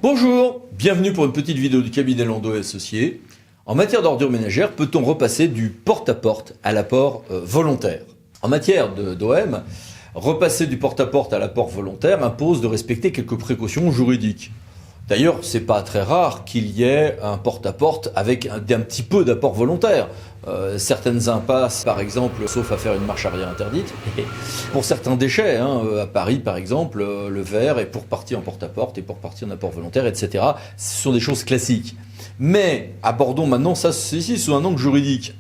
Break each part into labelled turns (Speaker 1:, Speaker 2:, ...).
Speaker 1: Bonjour, bienvenue pour une petite vidéo du cabinet Landau et Associés. En matière d'ordures ménagères, peut-on repasser du porte-à-porte à l'apport volontaire? En matière d'OM, repasser du porte-à-porte à l'apport volontaire impose de respecter quelques précautions juridiques. D'ailleurs, c'est pas très rare qu'il y ait un porte-à-porte avec un petit peu d'apport volontaire. Certaines impasses, par exemple, sauf à faire une marche arrière interdite. Pour certains déchets, à Paris par exemple, le verre est pour partie en porte-à-porte et pour partie en apport volontaire, etc. Ce sont des choses classiques. Mais abordons maintenant ça ceci sous un angle juridique.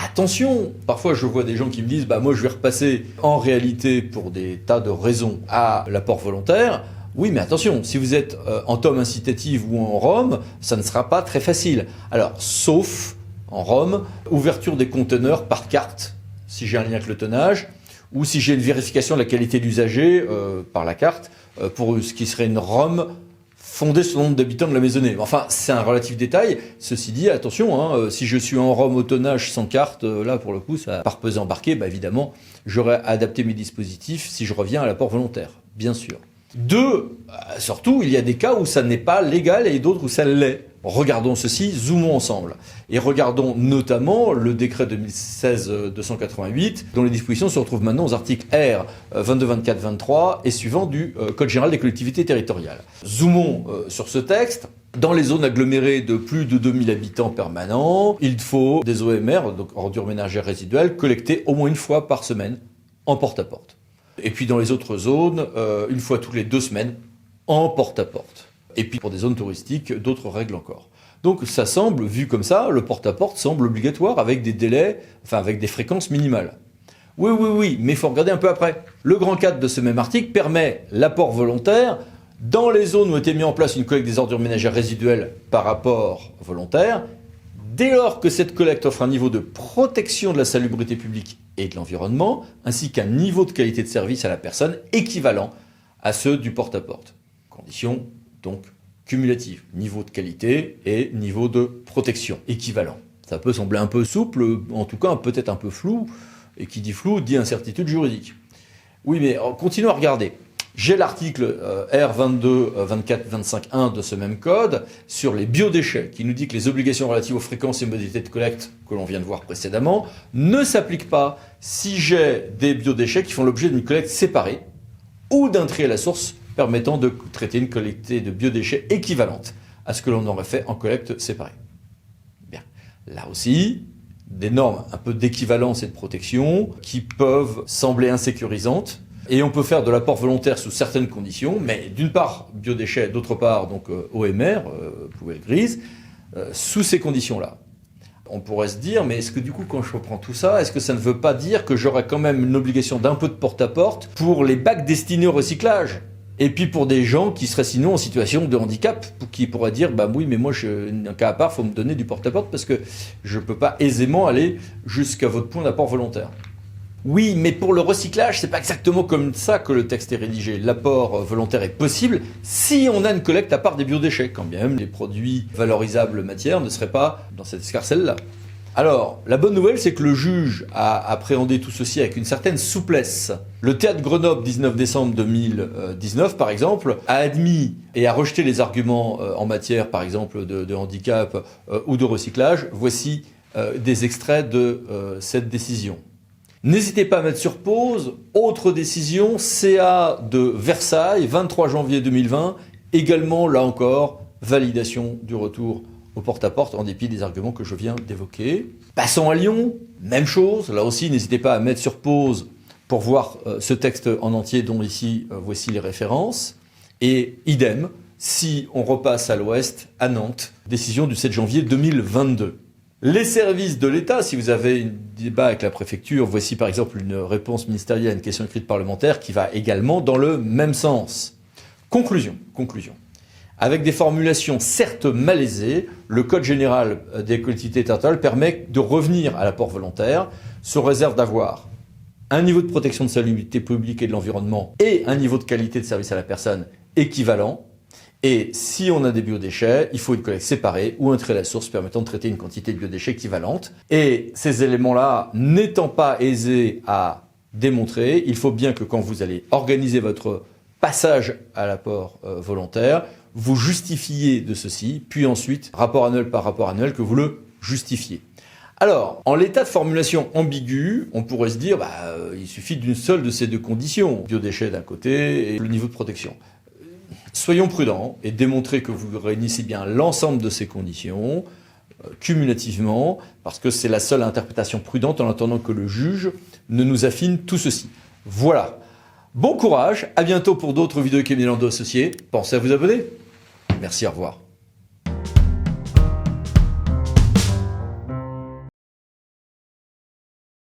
Speaker 1: Attention, parfois je vois des gens qui me disent moi je vais repasser en réalité pour des tas de raisons à l'apport volontaire. Oui, mais attention, si vous êtes en tome incitative ou en ROM, ça ne sera pas très facile. Alors, sauf en ROM, ouverture des conteneurs par carte, si j'ai un lien avec le tonnage, ou si j'ai une vérification de la qualité d'usager par la carte, pour ce qui serait une ROM fondée sur le nombre d'habitants de la maisonnée. Enfin, c'est un relatif détail. Ceci dit, attention, si je suis en ROM au tonnage sans carte, là pour le coup, ça par pesée embarquée, évidemment, j'aurais adapté mes dispositifs si je reviens à l'apport volontaire, bien sûr. Surtout, il y a des cas où ça n'est pas légal et d'autres où ça l'est. Regardons ceci, zoomons ensemble. Et regardons notamment le décret 2016-288, dont les dispositions se retrouvent maintenant aux articles R 22, 24, 23 et suivants du Code général des collectivités territoriales. Zoomons sur ce texte. Dans les zones agglomérées de plus de 2000 habitants permanents, il faut des OMR, donc ordures ménagères résiduelles, collectées au moins une fois par semaine en porte-à-porte. Et puis dans les autres zones, une fois toutes les 2 semaines, en porte-à-porte. Et puis pour des zones touristiques, d'autres règles encore. Donc ça semble, vu comme ça, le porte-à-porte semble obligatoire avec des délais, avec des fréquences minimales. Oui, mais il faut regarder un peu après. Le grand 4 de ce même article permet l'apport volontaire dans les zones où a été mis en place une collecte des ordures ménagères résiduelles par rapport volontaire, dès lors que cette collecte offre un niveau de protection de la salubrité publique et de l'environnement, ainsi qu'un niveau de qualité de service à la personne équivalent à ceux du porte-à-porte. Condition donc cumulative, niveau de qualité et niveau de protection équivalent. Ça peut sembler un peu souple, en tout cas peut-être un peu flou, et qui dit flou dit incertitude juridique. Oui, mais continuons à regarder. J'ai l'article R22, 24, 25.1 de ce même code sur les biodéchets qui nous dit que les obligations relatives aux fréquences et modalités de collecte que l'on vient de voir précédemment ne s'appliquent pas si j'ai des biodéchets qui font l'objet d'une collecte séparée ou d'un tri à la source permettant de traiter une quantité de biodéchets équivalente à ce que l'on aurait fait en collecte séparée. Bien. Là aussi, des normes un peu d'équivalence et de protection qui peuvent sembler insécurisantes. Et on peut faire de l'apport volontaire sous certaines conditions, mais d'une part biodéchets, d'autre part donc OMR, poubelle grise, sous ces conditions-là. On pourrait se dire, mais est-ce que du coup, quand je reprends tout ça, est-ce que ça ne veut pas dire que j'aurais quand même une obligation d'un peu de porte-à-porte pour les bacs destinés au recyclage? Et puis pour des gens qui seraient sinon en situation de handicap, qui pourraient dire, oui, mais moi, un cas à part, il faut me donner du porte-à-porte parce que je ne peux pas aisément aller jusqu'à votre point d'apport volontaire. Oui, mais pour le recyclage, c'est pas exactement comme ça que le texte est rédigé. L'apport volontaire est possible si on a une collecte à part des biodéchets, quand bien même les produits valorisables matières ne seraient pas dans cette escarcelle-là. Alors, la bonne nouvelle, c'est que le juge a appréhendé tout ceci avec une certaine souplesse. Le théâtre Grenoble, 19 décembre 2019, par exemple, a admis et a rejeté les arguments en matière, par exemple, de handicap ou de recyclage. Voici des extraits de cette décision. N'hésitez pas à mettre sur pause. Autre décision, CA de Versailles, 23 janvier 2020. Également, là encore, validation du retour au porte-à-porte en dépit des arguments que je viens d'évoquer. Passons à Lyon, même chose. Là aussi, n'hésitez pas à mettre sur pause pour voir ce texte en entier dont ici, voici les références. Et idem, si on repasse à l'ouest, à Nantes, décision du 7 janvier 2022. Les services de l'État, si vous avez un débat avec la préfecture, voici par exemple une réponse ministérielle à une question écrite parlementaire qui va également dans le même sens. Conclusion. Avec des formulations certes malaisées, le Code général des collectivités territoriales permet de revenir à l'apport volontaire, sous réserve d'avoir un niveau de protection de salubrité publique et de l'environnement et un niveau de qualité de service à la personne équivalent. Et si on a des biodéchets, il faut une collecte séparée ou un trait à la source permettant de traiter une quantité de biodéchets équivalente. Et ces éléments-là n'étant pas aisés à démontrer, il faut bien que quand vous allez organiser votre passage à l'apport volontaire, vous justifiez de ceci, puis ensuite, rapport annuel par rapport annuel, que vous le justifiez. Alors, en l'état de formulation ambiguë, on pourrait se dire, il suffit d'une seule de ces deux conditions, biodéchets d'un côté et le niveau de protection. Soyons prudents et démontrez que vous réunissez bien l'ensemble de ces conditions, cumulativement, parce que c'est la seule interprétation prudente en attendant que le juge ne nous affine tout ceci. Voilà. Bon courage, à bientôt pour d'autres vidéos Cabinet Landau Associés. Pensez à vous abonner. Merci, au revoir.